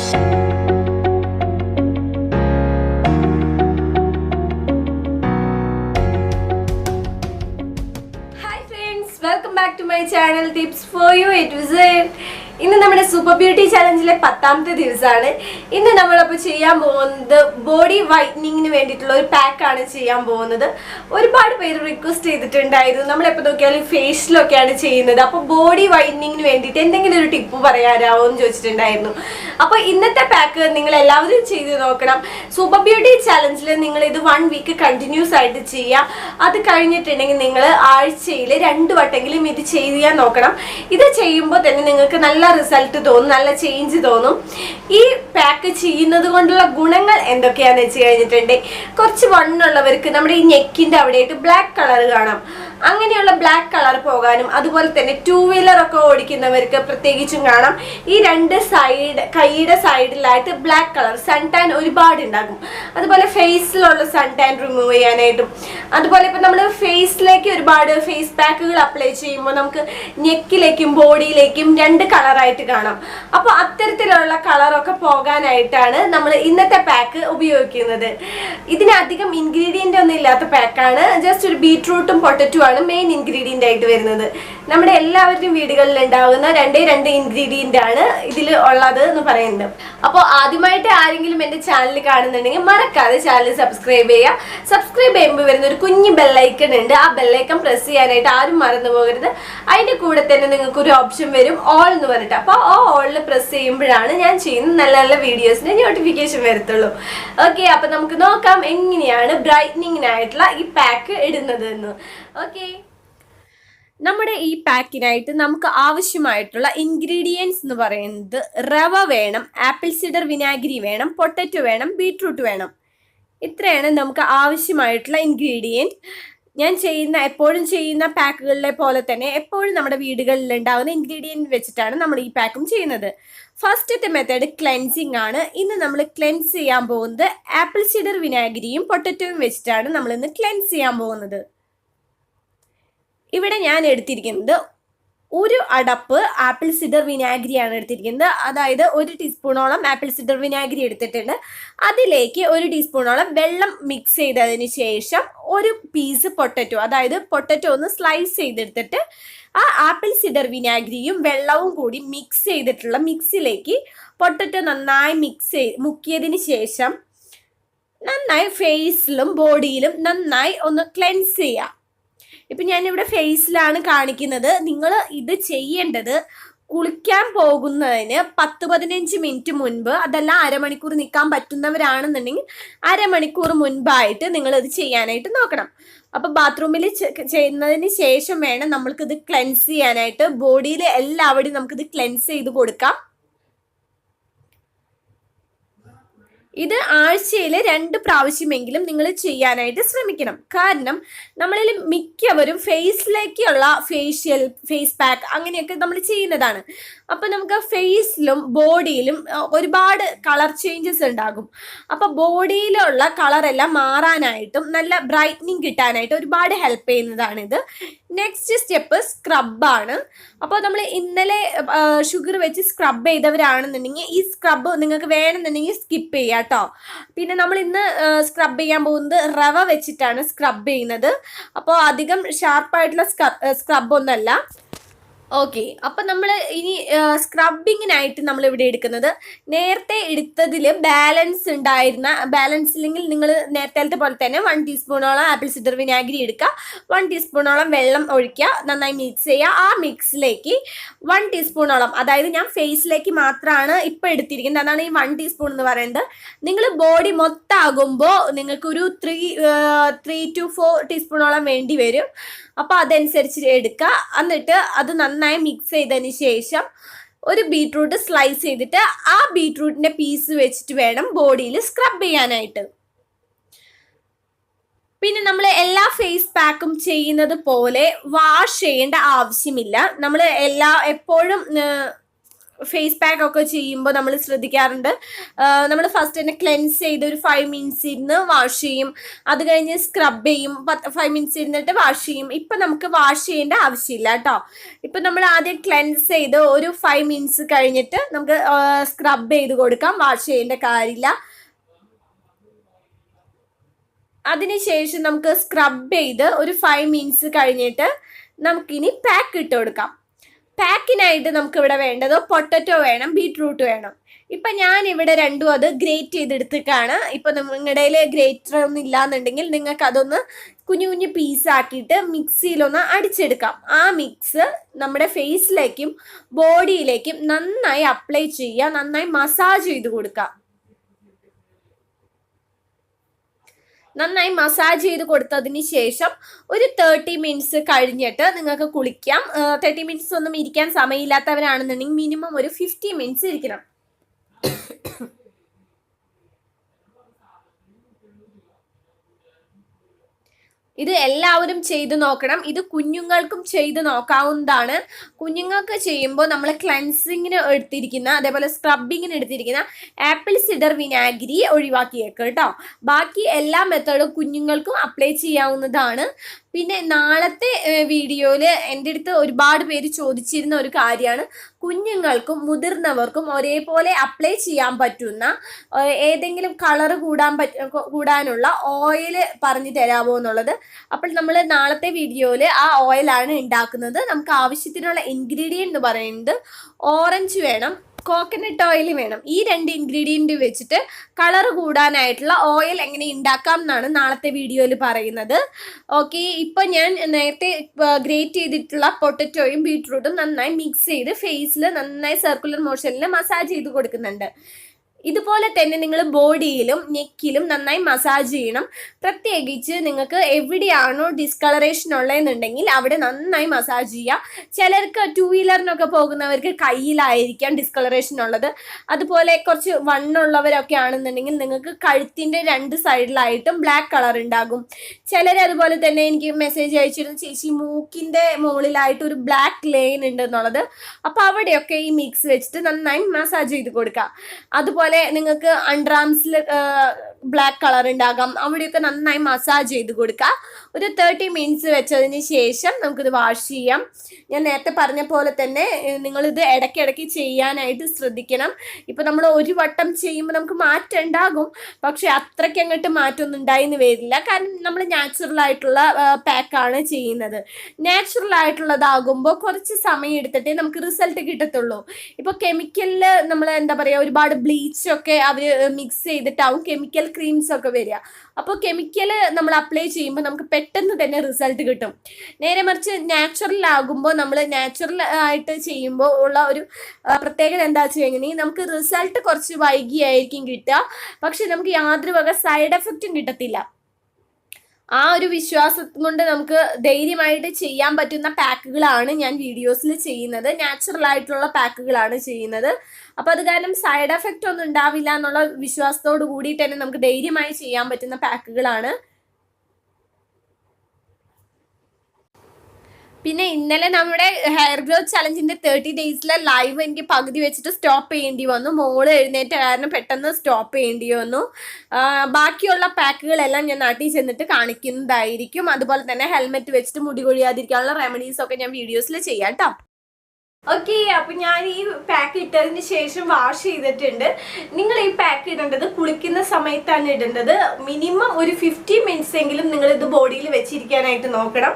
Welcome back to my channel Tips for You A to Z. ഇന്ന് നമ്മുടെ super beauty ചലഞ്ചിലെ 10ാമത്തെ ദിവസമാണ്. ഇന്ന് നമ്മളപ്പോൾ ചെയ്യാൻ പോകുന്നത് ബോഡി വൈറ്റനിങ്ങിന് വേണ്ടിയിട്ടുള്ള ഒരു പാക്കാണ് ചെയ്യാൻ പോകുന്നത്. ഒരുപാട് പേര് റിക്വസ്റ്റ് ചെയ്തിട്ടുണ്ടായിരുന്നു. നമ്മളെപ്പോൾ നോക്കിയാലും ഫേഷ്യലൊക്കെയാണ് ചെയ്യുന്നത്. അപ്പോൾ ബോഡി വൈറ്റനിങ്ങിന് വേണ്ടിയിട്ട് എന്തെങ്കിലും ഒരു ടിപ്പ് പറയാനാവോ എന്ന് ചോദിച്ചിട്ടുണ്ടായിരുന്നു. അപ്പോൾ ഇന്നത്തെ പാക്ക് നിങ്ങൾ എല്ലാവരും ചെയ്ത് നോക്കണം. സൂപ്പർ ബ്യൂട്ടി ചലഞ്ചിൽ നിങ്ങൾ ഇത് 1 വീക്ക് കണ്ടിന്യൂസ് ആയിട്ട് ചെയ്യുക. അത് കഴിഞ്ഞിട്ടുണ്ടെങ്കിൽ നിങ്ങൾ ആഴ്ചയിൽ 2 വട്ടെങ്കിലും ഇത് ചെയ്യാൻ നോക്കണം. ഇത് ചെയ്യുമ്പോൾ തന്നെ നിങ്ങൾക്ക് നല്ല റിസൾട്ട് തോന്നും, നല്ല ചേഞ്ച് തോന്നും. ഈ പാക്ക് ചെയ്യുന്നത് കൊണ്ടുള്ള ഗുണങ്ങൾ എന്തൊക്കെയാണെന്ന് വെച്ച് കഴിഞ്ഞിട്ടുണ്ടെങ്കിൽ കുറച്ച് വണ്ണുള്ളവർക്ക് നമ്മുടെ ഈ നെക്കിന്റെ അവിടെയായിട്ട് ബ്ലാക്ക് കളർ കാണാം. അങ്ങനെയുള്ള ബ്ലാക്ക് കളർ പോകാനും അതുപോലെ തന്നെ 2 വീലർ ഒക്കെ ഓടിക്കുന്നവർക്ക് പ്രത്യേകിച്ചും കാണാം. ഈ 2 സൈഡ് കൈയുടെ സൈഡിലായിട്ട് ബ്ലാക്ക് കളർ സൺ ടാൻ ഒരുപാട് ഉണ്ടാകും. അതുപോലെ ഫേസിലുള്ള സൺ ടാൻ റിമൂവ് ചെയ്യാനായിട്ടും അതുപോലെ ഇപ്പം നമ്മൾ ഫേസിലേക്ക് ഒരുപാട് ഫേസ് പാക്കുകൾ അപ്ലൈ ചെയ്യുമ്പോൾ നമുക്ക് നെക്കിലേക്കും ബോഡിയിലേക്കും 2 കളറായിട്ട് കാണാം. അപ്പോൾ അത്തരത്തിലുള്ള കളറൊക്കെ പോകാനായിട്ടാണ് നമ്മൾ ഇന്നത്തെ പാക്ക് ഉപയോഗിക്കുന്നത്. ഇതിനധികം ഇൻഗ്രീഡിയൻ്റ് ഒന്നും ഇല്ലാത്ത പാക്കാണ്. ജസ്റ്റ് ഒരു ബീറ്റ്റൂട്ടും പൊട്ടറ്റും ആണ് മെയിൻ ഇൻഗ്രീഡിയൻ്റ് ആയിട്ട് വരുന്നത്. നമ്മുടെ എല്ലാവരുടെയും വീടുകളിൽ ഉണ്ടാകുന്ന 2 ഇൻഗ്രീഡിയൻ്റ് ആണ് ഇതിൽ ഉള്ളത് എന്ന് പറയുന്നത്. അപ്പോൾ ആദ്യമായിട്ട് ആരെങ്കിലും എൻ്റെ ചാനൽ കാണുന്നുണ്ടെങ്കിൽ മറക്കാതെ ചാനൽ സബ്സ്ക്രൈബ് ചെയ്യുക. സബ്സ്ക്രൈബ് ചെയ്യുമ്പോൾ വരുന്ന ഒരു കുഞ്ഞു ബെല്ലൈക്കൺ ഉണ്ട്. ആ ബെല്ലൈക്കൺ പ്രസ് ചെയ്യാനായിട്ട് ആരും മറന്നു പോകരുത്. അതിൻ്റെ കൂടെ തന്നെ നിങ്ങൾക്ക് ഒരു ഓപ്ഷൻ വരും, ഓൾ എന്ന് പറഞ്ഞിട്ട്. അപ്പോൾ ആ ഓളിൽ പ്രസ് ചെയ്യുമ്പോഴാണ് ഞാൻ ചെയ്യുന്ന നല്ല നല്ല വീഡിയോസിൻ്റെ നോട്ടിഫിക്കേഷൻ വരത്തുള്ളൂ. ഓക്കെ, അപ്പം നമുക്ക് നോക്കാം എങ്ങനെയാണ് ബ്രൈറ്റനിങ്ങിനായിട്ടുള്ള ഈ പാക്ക് ഇടുന്നത് എന്ന്. ഓക്കെ, നമ്മുടെ ഈ പാക്കിനായിട്ട് നമുക്ക് ആവശ്യമായിട്ടുള്ള ഇൻഗ്രീഡിയൻസ് എന്ന് പറയുന്നത് റവ വേണം, ആപ്പിൾ സിഡർ വിനാഗിരി വേണം, പൊട്ടറ്റോ വേണം, ബീട്രൂട്ട് വേണം. ഇത്രയാണ് നമുക്ക് ആവശ്യമായിട്ടുള്ള ഇൻഗ്രീഡിയൻറ്റ്. ഞാൻ എപ്പോഴും ചെയ്യുന്ന പാക്കുകളിലെ പോലെ തന്നെ എപ്പോഴും നമ്മുടെ വീടുകളിൽ ഉണ്ടാകുന്ന ഇൻഗ്രീഡിയൻറ്റ് വെച്ചിട്ടാണ് നമ്മൾ ഈ പാക്കും ചെയ്യുന്നത്. ഫസ്റ്റത്തെ മെത്തേഡ് ക്ലെൻസിങ് ആണ്. ഇന്ന് നമ്മൾ ക്ലെൻസ് ചെയ്യാൻ പോകുന്നത് ആപ്പിൾ സിഡർ വിനാഗിരിയും പൊട്ടറ്റോയും വെച്ചിട്ടാണ് നമ്മളിന്ന് ക്ലെൻസ് ചെയ്യാൻ പോകുന്നത്. ഇവിടെ ഞാൻ എടുത്തിരിക്കുന്നത് 1 അടപ്പ് ആപ്പിൾ സിഡർ വിനാഗിരിയാണ് എടുത്തിരിക്കുന്നത്. അതായത് 1 ടീസ്പൂണോളം ആപ്പിൾ സിഡർ വിനാഗിരി എടുത്തിട്ടുണ്ട്. അതിലേക്ക് 1 ടീസ്പൂണോളം വെള്ളം മിക്സ് ചെയ്തതിന് ശേഷം 1 പീസ് പൊട്ടറ്റോ, അതായത് പൊട്ടറ്റോ ഒന്ന് സ്ലൈസ് ചെയ്തെടുത്തിട്ട് ആ ആപ്പിൾ സിഡർ വിനാഗിരിയും വെള്ളവും കൂടി മിക്സ് ചെയ്തിട്ടുള്ള മിക്സിലേക്ക് പൊട്ടറ്റോ നന്നായി മുക്കിയതിന് ശേഷം നന്നായി ഫേസിലും ബോഡിയിലും നന്നായി ഒന്ന് ക്ലെൻസ് ചെയ്യുക. ഇപ്പം ഞാനിവിടെ ഫേസിലാണ് കാണിക്കുന്നത്. നിങ്ങൾ ഇത് ചെയ്യേണ്ടത് കുളിക്കാൻ പോകുന്നതിന് 10-15 മിനിറ്റ് മുൻപ്, അതല്ല അരമണിക്കൂർ നിൽക്കാൻ പറ്റുന്നവരാണെന്നുണ്ടെങ്കിൽ അരമണിക്കൂർ മുൻപായിട്ട് നിങ്ങൾ ഇത് ചെയ്യാനായിട്ട് നോക്കണം. അപ്പോൾ ബാത്റൂമിൽ ചെയ്യുന്നതിന് ശേഷം വേണം നമ്മൾക്കിത് ക്ലെൻസ് ചെയ്യാനായിട്ട്. ബോഡിയിൽ എല്ലാവിടെയും നമുക്കിത് ക്ലെൻസ് ചെയ്ത് കൊടുക്കാം. ഇത് ആഴ്ചയിൽ 2 പ്രാവശ്യമെങ്കിലും നിങ്ങൾ ചെയ്യാനായിട്ട് ശ്രമിക്കണം. കാരണം നമ്മളിൽ മിക്കവരും ഫേസിലേക്കുള്ള ഫേസ് പാക്ക് അങ്ങനെയൊക്കെ നമ്മൾ ചെയ്യുന്നതാണ്. അപ്പോൾ നമുക്ക് ഫേസിലും ബോഡിയിലും ഒരുപാട് കളർ ചേഞ്ചസ് ഉണ്ടാകും. അപ്പോൾ ബോഡിയിലുള്ള കളറെല്ലാം മാറാനായിട്ടും നല്ല ബ്രൈറ്റനിങ് കിട്ടാനായിട്ട് ഒരുപാട് ഹെൽപ്പ് ചെയ്യുന്നതാണിത്. നെക്സ്റ്റ് സ്റ്റെപ്പ് സ്ക്രബാണ്. അപ്പോൾ നമ്മൾ ഇന്നലെ ഷുഗർ വെച്ച് സ്ക്രബ് ചെയ്തവരാണെന്നുണ്ടെങ്കിൽ ഈ സ്ക്രബ് നിങ്ങൾക്ക് വേണമെന്നുണ്ടെങ്കിൽ സ്കിപ്പ് ചെയ്യാം കേട്ടോ. പിന്നെ നമ്മൾ ഇന്ന് സ്ക്രബ് ചെയ്യാൻ പോകുന്നത് റവ വെച്ചിട്ടാണ് സ്ക്രബ് ചെയ്യുന്നത്. അപ്പോൾ അധികം ഷാർപ്പായിട്ടുള്ള സ്ക്രബ് ഒന്നല്ല. ഓക്കെ, അപ്പം നമ്മൾ ഇനി സ്ക്രബിങ്ങിനായിട്ട് നമ്മൾ ഇവിടെ എടുക്കുന്നത് നേരത്തെ എടുത്തതിൽ ബാലൻസ് ഇല്ലെങ്കിൽ നിങ്ങൾ നേരത്തെ പോലെ തന്നെ 1 ടീസ്പൂണോളം ആപ്പിൾ സിഡർ വിനാഗിരി എടുക്കുക, 1 ടീസ്പൂണോളം വെള്ളം ഒഴിക്കുക, നന്നായി മിക്സ് ചെയ്യുക. ആ മിക്സിലേക്ക് 1 ടീസ്പൂണോളം, അതായത് ഞാൻ ഫേസിലേക്ക് മാത്രമാണ് ഇപ്പോൾ എടുത്തിരിക്കുന്നത്, അതാണ് ഈ 1 ടീസ്പൂൺ എന്ന് പറയുന്നത്. നിങ്ങൾ ബോഡി മൊത്തമാകുമ്പോൾ നിങ്ങൾക്കൊരു 3 to 4 ടീസ്പൂണോളം വേണ്ടി വരും. അപ്പോൾ അതനുസരിച്ച് എടുക്കുക. എന്നിട്ട് അത് നന്നായി മിക്സ് ചെയ്തതിന് ശേഷം 1 ബീട്രൂട്ട് സ്ലൈസ് ചെയ്തിട്ട് ആ ബീട്രൂട്ടിൻ്റെ പീസ് വെച്ചിട്ട് വേണം ബോഡിയിൽ സ്ക്രബ് ചെയ്യാനായിട്ട്. പിന്നെ നമ്മൾ എല്ലാ ഫേസ് പാക്കും ചെയ്യുന്നത് പോലെ വാഷ് ചെയ്യേണ്ട ആവശ്യമില്ല. നമ്മൾ എപ്പോഴും ഫേസ് പാക്ക് ഒക്കെ ചെയ്യുമ്പോൾ നമ്മൾ ശ്രദ്ധിക്കാറുണ്ട്. നമ്മൾ ഫസ്റ്റ് തന്നെ ക്ലെൻസ് ചെയ്ത് ഒരു 5 മിനിറ്റ്സ് ഇരുന്ന് വാഷ് ചെയ്യും. അത് കഴിഞ്ഞ് സ്ക്രബ് ചെയ്യും. 5 മിനിറ്റ്സ് ഇരുന്നിട്ട് വാഷ് ചെയ്യും. ഇപ്പം നമുക്ക് വാഷ് ചെയ്യേണ്ട ആവശ്യമില്ല കേട്ടോ. ഇപ്പം നമ്മൾ ആദ്യം ക്ലെൻസ് ചെയ്ത് ഒരു 5 മിനിറ്റ്സ് കഴിഞ്ഞിട്ട് നമുക്ക് സ്ക്രബ് ചെയ്ത് കൊടുക്കാം. വാഷ് ചെയ്യേണ്ട കാര്യമില്ല. അതിനുശേഷം നമുക്ക് സ്ക്രബ് ചെയ്ത് ഒരു 5 മിനിറ്റ്സ് കഴിഞ്ഞിട്ട് നമുക്കിനി പാക്ക് ഇട്ട് കൊടുക്കാം. പാക്കിനായിട്ട് നമുക്ക് ഇവിടെ വേണ്ടത് പൊട്ടറ്റോ വേണം, ബീട്രൂട്ട് വേണം. ഇപ്പം ഞാൻ ഇവിടെ രണ്ടും അത് ഗ്രേറ്റ് ചെയ്തെടുത്തിട്ടാണ്. ഇപ്പം നിങ്ങളുടെ ഗ്രേറ്റർ ഒന്നും ഇല്ലാന്നുണ്ടെങ്കിൽ നിങ്ങൾക്ക് അതൊന്ന് കുഞ്ഞു കുഞ്ഞു പീസാക്കിയിട്ട് മിക്സിയിലൊന്ന് അടിച്ചെടുക്കാം. ആ മിക്സ് നമ്മുടെ ഫേസിലേക്കും ബോഡിയിലേക്കും നന്നായി അപ്ലൈ ചെയ്യുക, നന്നായി മസാജ് ചെയ്ത് കൊടുക്കാം. നന്നായി മസാജ് ചെയ്ത് കൊടുത്തതിന് ശേഷം ഒരു 30 മിനിറ്റ്സ് കഴിഞ്ഞിട്ട് നിങ്ങൾക്ക് കുളിക്കാം. 30 മിനിറ്റ്സ് ഒന്നും ഇരിക്കാൻ സമയമില്ലാത്തവരാണെന്നുണ്ടെങ്കിൽ മിനിമം ഒരു 50 മിനിറ്റ്സ് ഇരിക്കണം. ഇത് എല്ലാവരും ചെയ്തു നോക്കണം. ഇത് കുഞ്ഞുങ്ങൾക്കും ചെയ്ത് നോക്കാവുന്നതാണ്. കുഞ്ഞുങ്ങൾക്ക് ചെയ്യുമ്പോൾ നമ്മൾ ക്ലൻസിങ്ങിന് എടുത്തിരിക്കുന്ന, അതേപോലെ സ്ക്രബിങ്ങിന് എടുത്തിരിക്കുന്ന ആപ്പിൾ സിഡർ വിനാഗിരി ഒഴിവാക്കിയേക്ക് കേട്ടോ. ബാക്കി എല്ലാ മെത്തേഡും കുഞ്ഞുങ്ങൾക്കും അപ്ലൈ ചെയ്യാവുന്നതാണ്. പിന്നെ നാളത്തെ വീഡിയോയിൽ എൻ്റെ അടുത്ത് ഒരുപാട് പേര് ചോദിച്ചിരുന്ന ഒരു കാര്യമാണ് കുഞ്ഞുങ്ങൾക്കും മുതിർന്നവർക്കും ഒരേപോലെ അപ്ലൈ ചെയ്യാൻ പറ്റുന്ന ഏതെങ്കിലും കളർ കൂടാനുള്ള ഓയിൽ പറഞ്ഞു തരാമോ എന്നുള്ളത്. അപ്പോൾ നമ്മൾ നാളത്തെ വീഡിയോയിൽ ആ ഓയിലാണ് ഉണ്ടാക്കുന്നത്. നമുക്ക് ആവശ്യത്തിനുള്ള ഇൻഗ്രീഡിയൻ്റ് എന്ന് പറയുന്നത് ഓറഞ്ച് വേണം, കോക്കനട്ട് ഓയിൽ വേണം. ഈ 2 ഇൻഗ്രീഡിയൻറ്റ് വെച്ചിട്ട് കളർ കൂടാനായിട്ടുള്ള ഓയിൽ എങ്ങനെ ഉണ്ടാക്കാം എന്നാണ് നാളത്തെ വീഡിയോയിൽ പറയുന്നത്. ഓക്കെ, ഇപ്പം ഞാൻ നേരത്തെ ഗ്രേറ്റ് ചെയ്തിട്ടുള്ള പൊട്ടറ്റോയും ബീട്രൂട്ടും നന്നായി മിക്സ് ചെയ്ത് ഫേസിൽ നന്നായി സർക്കുലർ മോഷനിൽ മസാജ് ചെയ്ത് കൊടുക്കുന്നുണ്ട്. ഇതുപോലെ തന്നെ നിങ്ങൾ ബോഡിയിലും നെക്കിലും നന്നായി മസാജ് ചെയ്യണം. പ്രത്യേകിച്ച് നിങ്ങൾക്ക് എവിടെയാണോ ഡിസ്കളറേഷൻ ഉള്ളതെന്നുണ്ടെങ്കിൽ അവിടെ നന്നായി മസാജ് ചെയ്യുക. ചിലർക്ക് 2 വീലറിനൊക്കെ പോകുന്നവർക്ക് കയ്യിലായിരിക്കാം ഡിസ്കളറേഷൻ ഉള്ളത്. അതുപോലെ കുറച്ച് വണ്ണുള്ളവരൊക്കെ ആണെന്നുണ്ടെങ്കിൽ നിങ്ങൾക്ക് കഴുത്തിൻ്റെ 2 സൈഡിലായിട്ടും ബ്ലാക്ക് കളർ ഉണ്ടാകും. ചിലർ അതുപോലെ തന്നെ എനിക്ക് മെസ്സേജ് അയച്ചിരുന്നു, ചേച്ചി മൂക്കിൻ്റെ മുകളിലായിട്ട് ഒരു ബ്ലാക്ക് ലൈൻ ഉണ്ട് എന്നുള്ളത്. അപ്പോൾ അവിടെയൊക്കെ ഈ മിക്സ് വെച്ചിട്ട് നന്നായി മസാജ് ചെയ്ത് കൊടുക്കുക. അതുപോലെ നിങ്ങൾക്ക് അണ്ടർ ആംസിൽ ബ്ലാക്ക് കളർ ഉണ്ടാകാം, അവിടെയൊക്കെ നന്നായി മസാജ് ചെയ്ത് കൊടുക്കുക. ഒരു 30 മിനിറ്റ്സ് വെച്ചതിന് ശേഷം നമുക്കിത് വാഷ് ചെയ്യാം. ഞാൻ നേരത്തെ പറഞ്ഞ പോലെ തന്നെ നിങ്ങളിത് ഇടയ്ക്കിടയ്ക്ക് ചെയ്യാനായിട്ട് ശ്രദ്ധിക്കണം. ഇപ്പോൾ നമ്മൾ ഒരു വട്ടം ചെയ്യുമ്പോൾ നമുക്ക് മാറ്റം ഉണ്ടാകും, പക്ഷെ അത്രയ്ക്ക് അങ്ങോട്ട് മാറ്റമൊന്നും ഉണ്ടായിന്ന് വരില്ല. കാരണം നമ്മൾ നാച്ചുറൽ ആയിട്ടുള്ള പാക്കാണ് ചെയ്യുന്നത്. നാച്ചുറൽ ആയിട്ടുള്ളതാകുമ്പോൾ കുറച്ച് സമയം എടുത്തിട്ടേ നമുക്ക് റിസൾട്ട് കിട്ടത്തുള്ളൂ. ഇപ്പോൾ കെമിക്കലിൽ നമ്മൾ എന്താ പറയുക, ഒരുപാട് ബ്ലീച്ചൊക്കെ അവർ മിക്സ് ചെയ്തിട്ടാവും കെമിക്കൽ ക്രീംസ് ഒക്കെ വരിക. അപ്പോൾ കെമിക്കൽ നമ്മൾ അപ്ലൈ ചെയ്യുമ്പോൾ നമുക്ക് പെട്ടെന്ന് തന്നെ റിസൾട്ട് കിട്ടും. നേരെ മറിച്ച് നാച്ചുറൽ ആകുമ്പോൾ നമ്മൾ നാച്ചുറൽ ആയിട്ട് ചെയ്യുമ്പോൾ ഉള്ള ഒരു പ്രത്യേകത എന്താ വെച്ച് കഴിഞ്ഞാൽ നമുക്ക് റിസൾട്ട് കുറച്ച് വൈകിയായിരിക്കും കിട്ടുക, പക്ഷെ നമുക്ക് യാതൊരു വക സൈഡ് എഫക്റ്റും കിട്ടത്തില്ല. ആ ഒരു വിശ്വാസം കൊണ്ട് നമുക്ക് ധൈര്യമായിട്ട് ചെയ്യാൻ പറ്റുന്ന പാക്കുകളാണ് ഞാൻ വീഡിയോസിൽ ചെയ്യുന്നത്. നാച്ചുറൽ ആയിട്ടുള്ള പാക്കുകളാണ് ചെയ്യുന്നത്. അപ്പോൾ അത് കാരണം സൈഡ് എഫക്റ്റ് ഒന്നും ഉണ്ടാവില്ല എന്നുള്ള വിശ്വാസത്തോട് കൂടിയിട്ട് തന്നെ നമുക്ക് ധൈര്യമായി ചെയ്യാൻ പറ്റുന്ന പാക്കുകളാണ്. പിന്നെ ഇന്നലെ നമ്മുടെ ഹെയർ ഗ്രോത്ത് ചലഞ്ചിന്റെ 30 ഡേയ്സിലെ ലൈവ് എനിക്ക് പകുതി വെച്ചിട്ട് സ്റ്റോപ്പ് ചെയ്യേണ്ടി വന്നു. മോള് എഴുന്നേറ്റ കാരണം പെട്ടെന്ന് സ്റ്റോപ്പ് ചെയ്യേണ്ടി വന്നു. ബാക്കിയുള്ള പാക്കുകളെല്ലാം ഞാൻ നാട്ടിൽ ചെന്നിട്ട് കാണിക്കുന്നതായിരിക്കും. അതുപോലെ തന്നെ ഹെൽമെറ്റ് വെച്ചിട്ട് മുടി കൊഴിയാതിരിക്കാനുള്ള റെമഡീസ് ഒക്കെ ഞാൻ വീഡിയോസിൽ ചെയ്യാം കേട്ടോ. ഓക്കെ, അപ്പൊ ഞാൻ ഈ പാക്ക് ഇട്ടതിന് ശേഷം വാഷ് ചെയ്തിട്ടുണ്ട്. നിങ്ങൾ ഈ പാക്ക് ഇടേണ്ടത് കുളിക്കുന്ന സമയത്താണ് ഇടേണ്ടത്. മിനിമം ഒരു 50 മിനിറ്റ്സ് എങ്കിലും നിങ്ങൾ ഇത് ബോഡിയിൽ വെച്ചിരിക്കാനായിട്ട് നോക്കണം.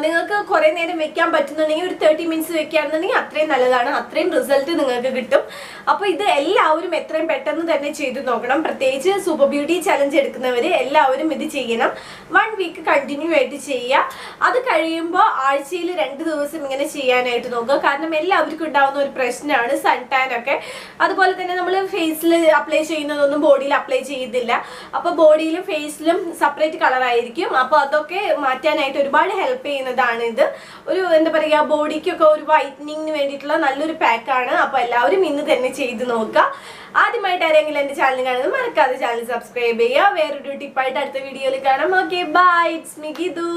നിങ്ങൾക്ക് കുറെ നേരം വെക്കാൻ പറ്റുന്നുണ്ടെങ്കിൽ ഒരു 30 മിനിറ്റ്സ് വെക്കുകയാണെന്നുണ്ടെങ്കിൽ അത്രയും നല്ലതാണ്, അത്രയും റിസൾട്ട് നിങ്ങൾക്ക് കിട്ടും. അപ്പോൾ ഇത് എല്ലാവരും എത്രയും പെട്ടെന്ന് തന്നെ ചെയ്ത് നോക്കണം. പ്രത്യേകിച്ച് സൂപ്പർ ബ്യൂട്ടി ചലഞ്ച് എടുക്കുന്നവർ എല്ലാവരും ഇത് ചെയ്യണം. 1 വീക്ക് കണ്ടിന്യൂ ആയിട്ട് ചെയ്യുക. അത് കഴിയുമ്പോൾ ആഴ്ചയിൽ 2 ദിവസം ഇങ്ങനെ ചെയ്യാനായിട്ട് നോക്കുക. കാരണം എല്ലാവർക്കും ഉണ്ടാവുന്ന ഒരു പ്രശ്നമാണ് സൺ ടാൻ ഒക്കെ. അതുപോലെ തന്നെ നമ്മൾ ഫേസിൽ അപ്ലൈ ചെയ്യുന്നതൊന്നും ബോഡിയിൽ അപ്ലൈ ചെയ്യുന്നില്ല. അപ്പോൾ ബോഡിയിലും ഫേസിലും സെപ്പറേറ്റ് കളറായിരിക്കും. അപ്പോൾ അതൊക്കെ മാറ്റാനായിട്ട് ഒരുപാട് ഹെൽപ്പ് ചെയ്യുന്നതാണ് ഇത്. ഒരു എന്താ പറയുക, ബോഡിക്കൊക്കെ ഒരു വൈറ്റനിങ്ങിന് വേണ്ടിയിട്ടുള്ള നല്ലൊരു പാക്കാണ്. അപ്പോൾ എല്ലാവരും ഇന്ന് തന്നെ ചെയ്ത് നോക്കുക. ആദ്യമായിട്ട് ആരെങ്കിലും എൻ്റെ ചാനൽ കാണുന്നത് മറക്കാതെ ചാനൽ സബ്സ്ക്രൈബ് ചെയ്യുക. വേറൊരു ടിപ്പായിട്ട് അടുത്ത വീഡിയോയിൽ കാണാം. Okay, bye. It's me Geethu.